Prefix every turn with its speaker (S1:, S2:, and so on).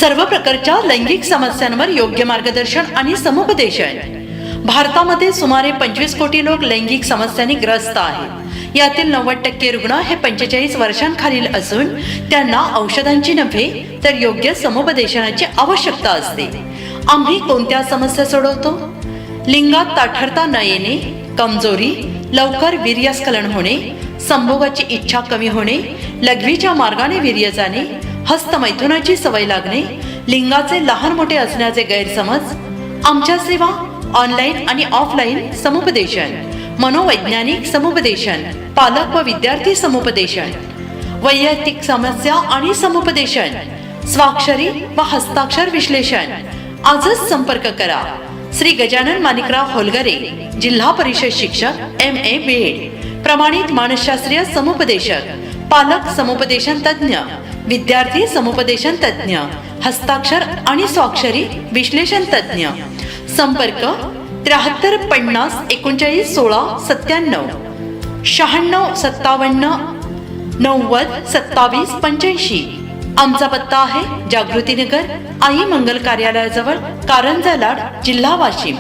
S1: सर्व प्रकारच्या लैंगिक समस्यांवर योग्य मार्गदर्शन आणि समुपदेशन। भारतामध्ये सुमारे 25 कोटी लोक लैंगिक समस्यांनी ग्रस्त आहेत। यातील 90% रुग्ण हे 45 वर्षांखालील असून त्यांना औषधांची नव्हे तर योग्य समुपदेशनाची आवश्यकता असते। आम्ही कोणत्या समस्या सोडवतो? लिंगात ताठरता न येणे, कमजोरी, लवकर वीर्यस्खलन होणे, संभोगाची इच्छा कमी होणे, लघवीच्या मार्गाने वीर्य जाणे, हस्तमैथुनाची सवय लागणे, लिंगाचे लहान मोठे असण्याचे गैरसमज। आमच्या सेवा ऑनलाईन आणि ऑफलाईन समुपदेशन, मनोवैज्ञानिक समुपदेशन, पालक व विद्यार्थी समुपदेशन, वैयक्तिक समस्या आणि समुपदेशन, स्वाक्षरी व हस्ताक्षर विश्लेषण। आजच संपर्क करा। श्री गजानन माणिकराव होलगरे, जिल्हा परिषद शिक्षक, MA बीएड, प्रमाणित मानसशास्त्रीय समुपदेशक, पालक समुपदेशन तज्ञ, विद्यार्थी समुपदेशन तज्ञ, हस्ताक्षर आणि स्वाक्षरी विश्लेषण तज्ञ। संपर्क 73 50 39 16 97, 96 57 90 27 85। आमचा पत्ता आहे जागृतीनगर, आई मंगल कार्यालयाजवळ, कारंजा लाड, जिल्हा वाशिम।